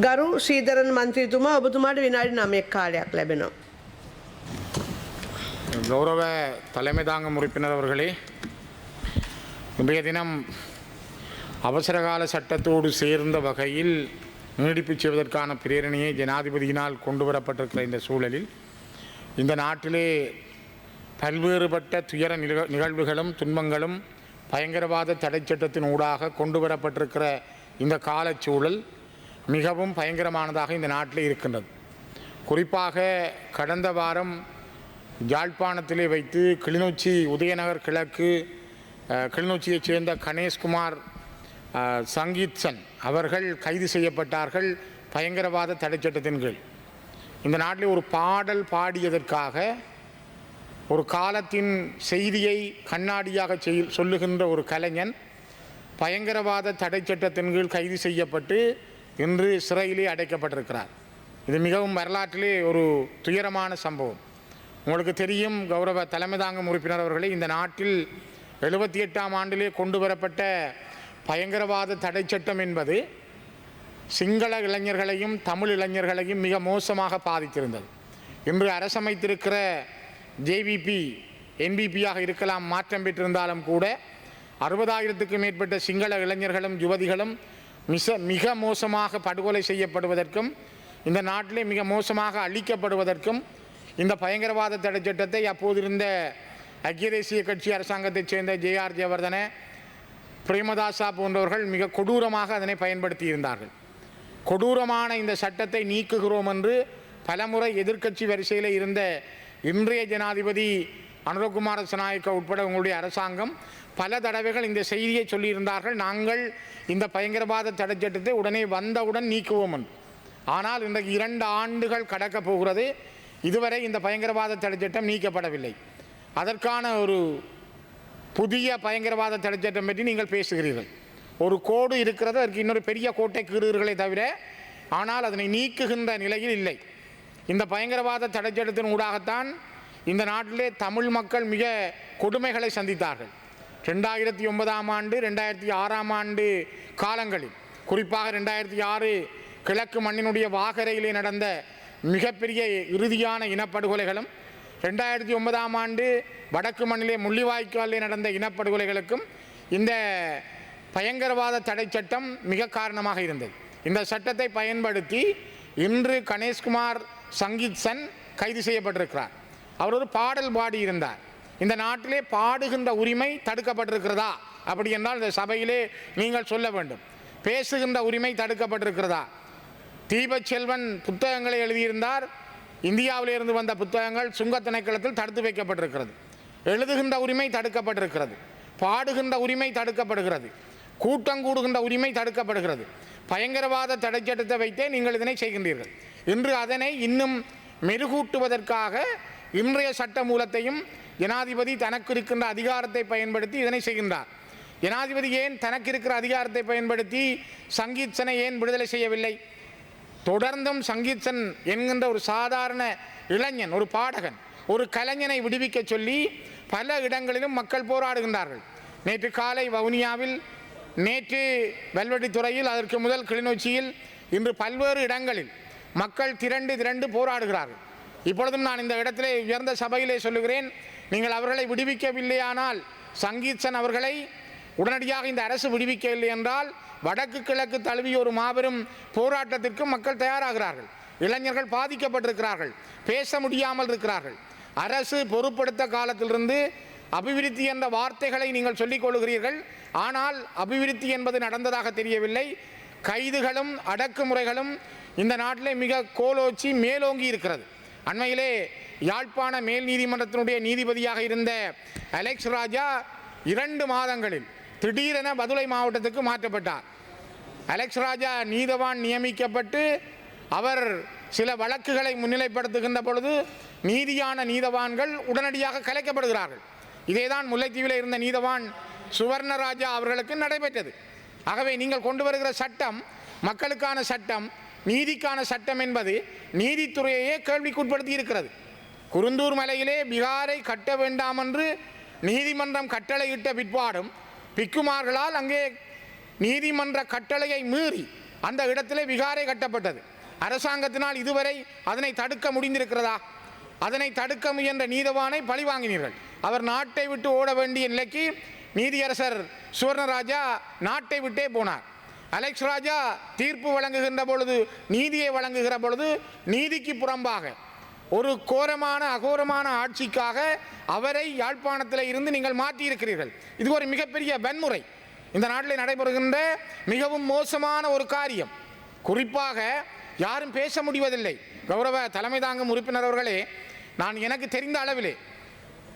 ගරු ශ්‍රීධරන් මන්ත්‍රීතුමා ඔබතුමාට විනාඩි 9ක් කාලයක් ලැබෙනවා. கௌரவ தலைமை தாங்கும் உறுப்பினர் அவர்களே, இன்றைய தினம் அவசரகால சட்டத்தோடு சேர்ந்த வகையில் நீடிப்பு செய்வதற்கான பிரேரணையை ஜனாதிபதியினால் கொண்டு வரப்பட்டிருக்கிற இந்த சூழலில் இந்த நாட்டிலே பல்வேறுபட்ட துயர நிகழ்வுகளும் துன்பங்களும் பயங்கரவாத தடை சட்டத்தின் ஊடாக கொண்டு வரப்பட்டிருக்கிற இந்த காலச்சூழல் மிகவும் பயங்கரமானதாக இந்த நாட்டில் இருக்கின்றது. குறிப்பாக கடந்த வாரம் யாழ்ப்பாணத்திலே வைத்து கிளிநொச்சி உதயநகர் கிழக்கு கிளிநொச்சியைச் சேர்ந்த கணேஷ்குமார் சங்கீத்சன் அவர்கள் கைது செய்யப்பட்டார்கள் பயங்கரவாத தடை சட்டத்தின் கீழ். இந்த நாட்டில் ஒரு பாடல் பாடியதற்காக ஒரு காலத்தின் செய்தியை கண்ணாடியாக சொல்லுகின்ற ஒரு கலைஞன் பயங்கரவாத தடை சட்டத்தின் கீழ் கைது செய்யப்பட்டு இன்று சிறையிலே அடைக்கப்பட்டிருக்கிறார். இது மிகவும் வரலாற்றிலே ஒரு துயரமான சம்பவம். உங்களுக்கு தெரியும் கௌரவ தலைமை தாங்கும் உறுப்பினர் அவர்களே, இந்த நாட்டில் 78ஆம் ஆண்டிலே கொண்டு வரப்பட்ட பயங்கரவாத தடை சட்டம் என்பது சிங்கள இளைஞர்களையும் தமிழ் இளைஞர்களையும் மிக மோசமாக பாதித்திருந்தது. இன்று அரசமைத்திருக்கிற ஜேவிபி என்பிபியாக இருக்கலாம் மாற்றம் பெற்றிருந்தாலும் கூட 60,000க்கும் மேற்பட்ட சிங்கள இளைஞர்களும் யுவதிகளும் மிக மோசமாக படுகொலை செய்யப்படுவதற்கும் இந்த நாட்டிலே மிக மோசமாக அழிக்கப்படுவதற்கும் இந்த பயங்கரவாத தடை சட்டத்தை அப்போது இருந்த ஐக்கிய தேசிய கட்சி அரசாங்கத்தைச் சேர்ந்த ஜேஆர் ஜெயவர்தன, பிரேமதாசா போன்றவர்கள் மிக கொடூரமாக அதனை பயன்படுத்தி இருந்தார்கள். கொடூரமான இந்த சட்டத்தை நீக்குகிறோம் என்று பலமுறை எதிர்க்கட்சி வரிசையில் இருந்த இன்றைய ஜனாதிபதி அனுரகுமார திசாநாயக்க உட்பட உங்களுடைய அரசாங்கம் பல தடவைகள் இந்த செய்தியை சொல்லியிருந்தார்கள், நாங்கள் இந்த பயங்கரவாத தடை சட்டத்தை உடனே வந்தவுடன் நீக்குவோம் என்று. ஆனால் இன்றைக்கு 2 ஆண்டுகள் கடக்கப் போகிறது, இதுவரை இந்த பயங்கரவாத தடை சட்டம் நீக்கப்படவில்லை. அதற்கான ஒரு புதிய பயங்கரவாத தடை சட்டம் பற்றி நீங்கள் பேசுகிறீர்கள். ஒரு கோடு இருக்கிறது, அதற்கு இன்னொரு பெரிய கோட்டை கீறுகிறீர்களே தவிர ஆனால் அதனை நீக்குகின்ற நிலையில் இல்லை. இந்த பயங்கரவாத தடை சட்டத்தின் ஊடாகத்தான் இந்த நாட்டிலே தமிழ் மக்கள் மிக கொடுமைகளை சந்தித்தார்கள். 2009ஆம் ஆண்டு 2006ஆம் ஆண்டு காலங்களில், குறிப்பாக 2006 கிழக்கு மண்ணினுடைய வாகரையிலே நடந்த மிகப்பெரிய இறுதியான இனப்படுகொலைகளும் 2009ஆம் ஆண்டு வடக்கு மண்ணிலே முள்ளிவாய்க்காலிலே நடந்த இனப்படுகொலைகளுக்கும் இந்த பயங்கரவாத தடை சட்டம் மிக காரணமாக இருந்தது. இந்த சட்டத்தை பயன்படுத்தி இன்று கணேஷ்குமார் சங்கீத்சன் கைது செய்யப்பட்டிருக்கிறார். அவர் ஒரு பாடல் பாடியிருந்தார். இந்த நாட்டிலே பாடுகின்ற உரிமை தடுக்கப்பட்டிருக்கிறதா அப்படி என்றால் இந்த சபையிலே நீங்கள் சொல்ல வேண்டும். பேசுகின்ற உரிமை தடுக்கப்பட்டிருக்கிறதா? தீபச்செல்வன் புத்தகங்களை எழுதியிருந்தார். இந்தியாவிலிருந்து வந்த புத்தகங்கள் சுங்க திணைக்களத்தில் தடுத்து வைக்கப்பட்டிருக்கிறது. எழுதுகின்ற உரிமை தடுக்கப்பட்டிருக்கிறது. பாடுகின்ற உரிமை தடுக்கப்படுகிறது. கூட்டம் கூடுகின்ற உரிமை தடுக்கப்படுகிறது. பயங்கரவாத தடை சட்டத்தை வைத்தே நீங்கள் இதனை செய்கின்றீர்கள். இன்று அதனை இன்னும் மெருகூட்டுவதற்காக இன்றைய சட்ட மூலத்தையும் ஜனாதிபதி தனக்கு இருக்கின்ற அதிகாரத்தை பயன்படுத்தி இதனை செய்கின்றார். ஜனாதிபதி ஏன் தனக்கு இருக்கிற அதிகாரத்தை பயன்படுத்தி சங்கீத்சனை ஏன் விடுதலை செய்யவில்லை? தொடர்ந்தும் சங்கீத்சன் என்கின்ற ஒரு சாதாரண இளைஞன், ஒரு பாடகன், ஒரு கலைஞனை விடுவிக்க சொல்லி பல இடங்களிலும் மக்கள் போராடுகின்றார்கள். நேற்று காலை வவுனியாவில், நேற்று வெல்வெட்டித்துறையில், அதற்கு முதல் கிளிநொச்சியில், இன்று பல்வேறு இடங்களில் மக்கள் திரண்டு போராடுகிறார்கள். இப்பொழுதும் நான் இந்த இடத்திலே உயர்ந்த சபையிலே சொல்லுகிறேன், நீங்கள் அவர்களை விடுவிக்கவில்லையானால், சங்கீத்சன் அவர்களை உடனடியாக இந்த அரசு விடுவிக்கவில்லை என்றால் வடக்கு கிழக்கு தழுவிய ஒரு மாபெரும் போராட்டத்திற்கு மக்கள் தயாராகிறார்கள். இளைஞர்கள் பாதிக்கப்பட்டிருக்கிறார்கள், பேச முடியாமல் இருக்கிறார்கள். அரசு பொறுப்படுத்த காலத்திலிருந்து அபிவிருத்தி என்ற வார்த்தைகளை நீங்கள் சொல்லிக் கொள்கிறீர்கள், ஆனால் அபிவிருத்தி என்பது நடந்ததாக தெரியவில்லை. கைதுகளும் அடக்குமுறைகளும் இந்த நாட்டிலே மிக கோலோச்சி மேலோங்கி இருக்கிறது. அண்மையிலே யாழ்ப்பாண மேல் நீதிமன்றத்தினுடைய நீதிபதியாக இருந்த அலெக்ஸ் ராஜா 2 மாதங்களில் திடீரென பதுளை மாவட்டத்துக்கு மாற்றப்பட்டார். அலெக்ஸ் ராஜா நீதவான் நியமிக்கப்பட்டு அவர் சில வழக்குகளை முன்னிலைப்படுத்துகின்ற பொழுது நீதியான நீதவான்கள் உடனடியாக கலைக்கப்படுகிறார்கள். இதேதான் முல்லைத்தீவில் இருந்த நீதவான் சுவர்ணராஜா அவர்களுக்கு நடைபெற்றது. ஆகவே நீங்கள் கொண்டு வருகிற சட்டம் மக்களுக்கான சட்டம், நீதிக்கான சட்டம் என்பது நீதித்துறையையே கேள்விக்குட்படுத்தி இருக்கிறது. குருந்தூர் மலையிலே பிகாரை கட்ட வேண்டாம் என்று நீதிமன்றம் கட்டளையிட்ட பிற்பாடும் பிக்குமார்களால் அங்கே நீதிமன்ற கட்டளையை மீறி அந்த இடத்திலே விகாரை கட்டப்பட்டது. அரசாங்கத்தினால் இதுவரை அதனை தடுக்க முடிந்திருக்கிறதா? அதனை தடுக்க முயன்ற நீதவானை பழி வாங்கினீர்கள். அவர் நாட்டை விட்டு ஓட வேண்டிய நிலைக்கு நீதியரசர் சுவர்ணராஜா நாட்டை விட்டே போனார். அலெக்ஸ் ராஜா தீர்ப்பு வழங்குகின்ற பொழுது, நீதியை வழங்குகிற பொழுது நீதிக்கு புறம்பாக ஒரு கோரமான அகோரமான ஆட்சிக்காக அவரை யாழ்ப்பாணத்தில் இருந்து நீங்கள் மாற்றியிருக்கிறீர்கள். இது ஒரு மிகப்பெரிய வன்முறை, இந்த நாட்டில் நடைபெறுகின்ற மிகவும் மோசமான ஒரு காரியம். குறிப்பாக யாரும் பேச முடிவதில்லை. கௌரவ தலைமை தாங்கும் உறுப்பினர் அவர்களே, நான் எனக்கு தெரிந்த அளவிலே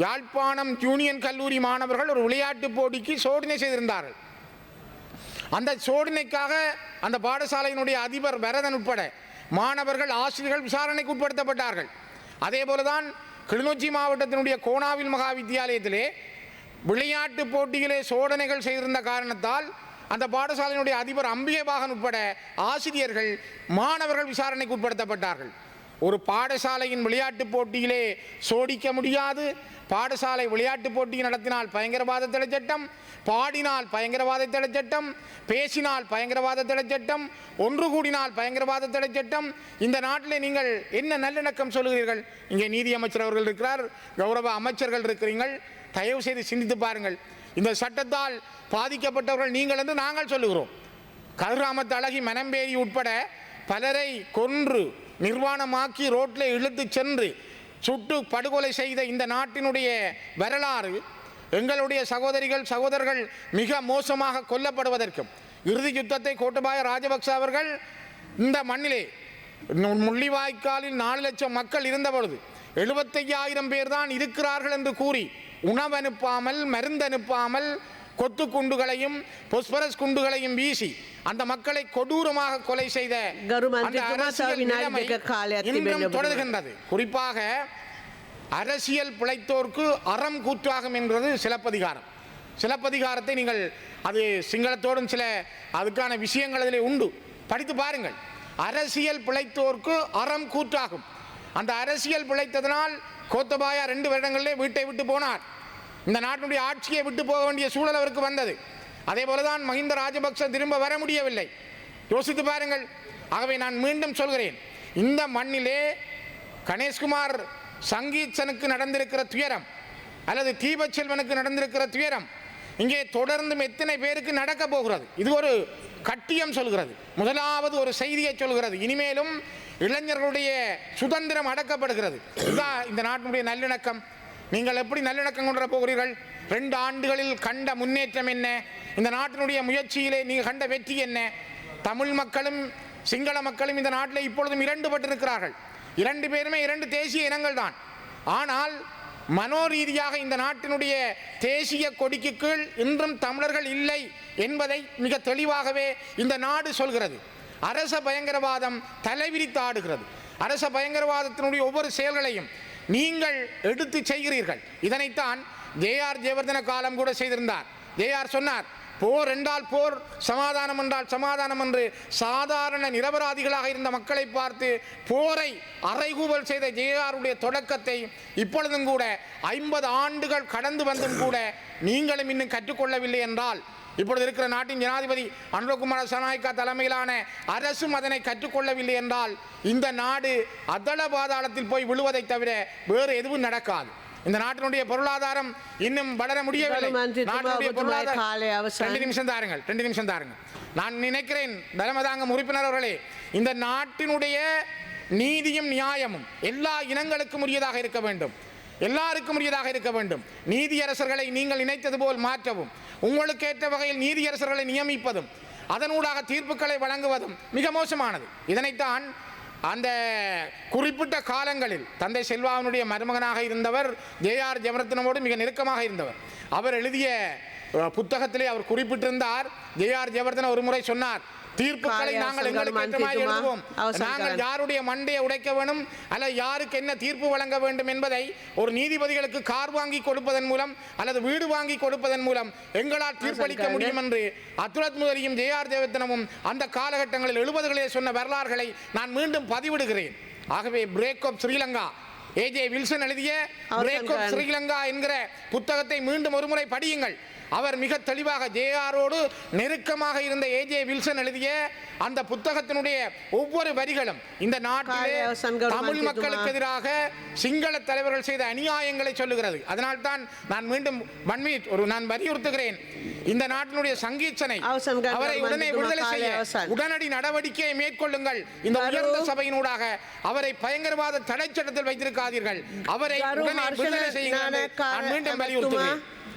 யாழ்ப்பாணம் யூனியன் கல்லூரி மாணவர்கள் ஒரு விளையாட்டு போட்டிக்கு சோதனை செய்திருந்தார்கள். அந்த சோதனைக்காக அந்த பாடசாலையினுடைய அதிபர் வரதன் உட்பட மாணவர்கள், ஆசிரியர்கள் விசாரணைக்கு உட்படுத்தப்பட்டார்கள். அதே போலதான் கிளிநொச்சி மாவட்டத்தினுடைய கோணாவில் மகா வித்தியாலயத்திலே விளையாட்டு போட்டியிலே சோதனைகள் செய்திருந்த காரணத்தால் அந்த பாடசாலையினுடைய அதிபர் அம்பிகைபாகன் உட்பட ஆசிரியர்கள், மாணவர்கள் விசாரணைக்கு உட்படுத்தப்பட்டார்கள். ஒரு பாடசாலையின் விளையாட்டு போட்டியிலே சோடிக்க முடியாது. பாடசாலை விளையாட்டு போட்டி நடத்தினால் பயங்கரவாத தடை சட்டம், பாடினால் பயங்கரவாத தடை சட்டம், பேசினால் பயங்கரவாத தடை சட்டம், ஒன்று கூடினால் பயங்கரவாத தடை சட்டம். இந்த நாட்டில் நீங்கள் என்ன நல்லிணக்கம் சொல்லுகிறீர்கள்? இங்கே நீதி அமைச்சர் அவர்கள் இருக்கிறார், கௌரவ அமைச்சர்கள் இருக்கிறீர்கள். தயவு செய்து சிந்தித்து பாருங்கள். இந்த சட்டத்தால் பாதிக்கப்பட்டவர்கள் நீங்கள் என்று நாங்கள் சொல்லுகிறோம். கதிராமத்து அழகி, மனம்பேரி உட்பட பலரை கொன்று நிர்வாணமாக்கி ரோட்டில் இழுத்து சென்று சுட்டு படுகொலை செய்த இந்த நாட்டினுடைய வரலாறு, எங்களுடைய சகோதரிகள் சகோதரர்கள் மிக மோசமாக கொல்லப்படுவதற்கும், இறுதி யுத்தத்தை கோட்டபாய ராஜபக்ச அவர்கள் இந்த மண்ணிலே முள்ளிவாய்க்காலில் 4 லட்சம் மக்கள் இருந்த பொழுது 75,000 பேர் தான் இருக்கிறார்கள் என்று கூறி உணவு அனுப்பாமல், மருந்து அனுப்பாமல், கொத்து குண்டுகளையும் பொஸ்பரஸ் குண்டுகளையும் வீசி அந்த மக்களை கொடூரமாக கொலை செய்த தொடர்கின்றது. குறிப்பாக அரசியல் பிழைத்தோர்க்கு அறம் கூற்றாகும் என்பது சிலப்பதிகாரம். சிலப்பதிகாரத்தை நீங்கள், அது சிங்களத்தோடும் சில அதுக்கான விஷயங்கள் அதில் உண்டு, படித்து பாருங்கள். அரசியல் பிழைத்தோர்க்கு அறம் கூற்றாகும். அந்த அரசியல் பிழைத்ததனால் கோத்தபாயா 2 வருடங்களிலே வீட்டை விட்டு போனார். இந்த நாட்டினுடைய ஆட்சியை விட்டு போக வேண்டிய சூழல் அவருக்கு வந்தது. அதே போலதான் மஹிந்த ராஜபக்ச திரும்ப வர முடியவில்லை. யோசித்து பாருங்கள். ஆகவே நான் மீண்டும் சொல்கிறேன், இந்த மண்ணிலே கணேஷ்குமார் சங்கீத்சனுக்கு நடந்திருக்கிற துயரம் அல்லது தீபச்செல்வனுக்கு நடந்திருக்கிற துயரம் இங்கே தொடர்ந்தும் எத்தனை பேருக்கு நடக்க போகிறது? இது ஒரு கட்டியம் சொல்கிறது. முதலாவது ஒரு செய்தியை சொல்கிறது, இனிமேலும் இளைஞர்களுடைய சுதந்திரம் அடக்கப்படுகிறது. இதுதான் இந்த நாட்டினுடைய நல்லிணக்கம். நீங்கள் எப்படி நல்லிணக்கம் கொண்டு போகிறீர்கள்? 2 ஆண்டுகளில் கண்ட முன்னேற்றம் என்ன? இந்த நாட்டினுடைய முயற்சியிலே நீங்கள் கண்ட வெற்றி என்ன? தமிழ் மக்களும் சிங்கள மக்களும் இந்த நாட்டில் இப்பொழுதும் 2 பட்டிருக்கிறார்கள். 2 பேருமே 2 தேசிய இனங்கள் தான். ஆனால் மனோரீதியாக இந்த நாட்டினுடைய தேசிய கொடிக்கு கீழ் இன்றும் தமிழர்கள் இல்லை என்பதை மிக தெளிவாகவே இந்த நாடு சொல்கிறது. அரச பயங்கரவாதம் தலைவிரித்து ஆடுகிறது. அரச பயங்கரவாதத்தினுடைய ஒவ்வொரு செயல்களையும் நீங்கள் எடுத்து செய்கிறீர்கள். இதனைத்தான் ஜே.ஆர். ஜெயவர்தன காலம் கூட செய்திருந்தார். ஜே.ஆர். சொன்னார், போர் என்றால் போர், சமாதானம் என்றால் சமாதானம் என்று சாதாரண நிரபராதிகளாக இருந்த மக்களை பார்த்து போரை அறைகூவல் செய்த ஜே.ஆருடைய தொடக்கத்தை இப்பொழுதும் கூட 50 ஆண்டுகள் கடந்து வந்தும் கூட நீங்களும் இன்னும் கற்றுக்கொள்ளவில்லை என்றால், இப்பொழுது இருக்கிற நாட்டின் ஜனாதிபதி அனுரகுமார சனாய்க்கா தலைமையிலான அரசும் அதனை கற்றுக்கொள்ளவில்லை என்றால் இந்த நாடு அதள பாதாளத்தில் போய் விழுவதை தவிர வேறு எதுவும் நடக்காது. இந்த நாட்டினுடைய பொருளாதாரம் இன்னும் வளர முடியவில்லை. நாட்டினுடைய பொருளாதாரம் 2 நிமிஷம் தாருங்கள். நான் நினைக்கிறேன் தலைமைதாங்கும் உறுப்பினர் அவர்களே, இந்த நாட்டினுடைய நீதியும் நியாயமும் எல்லா இனங்களுக்கும் உரியதாக இருக்க வேண்டும், எல்லாருக்கும் உரியதாக இருக்க வேண்டும். நீதியரசர்களை நீங்கள் நினைத்தது போல் மாற்றவும், உங்களுக்கு ஏற்ற வகையில் நீதியரசர்களை நியமிப்பதும், அதனூடாக தீர்ப்புகளை வழங்குவதும் மிக மோசமானது. இதனைத்தான் அந்த குறிப்பிட்ட காலங்களில் தந்தை செல்வாவினுடைய மருமகனாக இருந்தவர் ஜே.ஆர். ஜெயவர்தனோடு மிக நெருக்கமாக இருந்தவர். அவர் எழுதிய புத்தகத்திலே அவர் குறிப்பிட்டிருந்தார், ஜே.ஆர். ஜெயவர்தன ஒரு முறை சொன்னார், தீர்ப்புகளை நாங்கள் எங்களுக்கு ஏற்றமாய் எழுதுவோம். நாங்கள் யாருடைய மண்டையை உடைக்க வேண்டும் அல்லது யாருக்கு என்ன தீர்ப்பு வழங்க வேண்டும் என்பதை ஒரு நீதிபதிகளுக்கு கார் வாங்கி கொடுப்பதன் மூலம் அல்லது வீடு வாங்கி கொடுப்பதன் மூலம் எங்களால் தீர்ப்பளிக்க முடியும் என்று அத்துலத் முதலியும் ஜே.ஆர். ஜெயவர்தனமும் அந்த காலகட்டங்களில் 70களிலே சொன்ன வரலாறுகளை நான் மீண்டும் பதிவிடுகிறேன். ஆகவே பிரேக் ஆஃப் ஸ்ரீலங்கா, ஏ.ஜே. வில்சன் எழுதிய பிரேக் ஆஃப் ஸ்ரீலங்கா என்கிற புத்தகத்தை மீண்டும் ஒருமுறை படியுங்கள். அவர் மிக தெளிவாக ஜேஆரோடு நெருக்கமாக இருந்த ஏஜே வில்சன் எழுதிய அந்த புத்தகத்தினுடைய ஒவ்வொரு வரிகளும் இந்த நாட்டிலே தமிழ் மக்களுக்கு எதிராக சிங்கள தலைவர்கள் செய்த அநியாயங்களை சொல்லுகிறது. அதனால் தான் நான் மீண்டும் நான் வலியுறுத்துகிறேன், இந்த நாட்டினுடைய சங்கீச்சனை அவரை உடனே விடுதலை செய்ய உடனடி நடவடிக்கையை மேற்கொள்ளுங்கள். இந்த உயர்ந்த சபையினூடாக அவரை பயங்கரவாத தடை சட்டத்தில் வைத்திருக்காதீர்கள். அவரை உடனே விடுதலை செய்யுங்கள். நான் மீண்டும் வலியுறுத்துகிறேன்.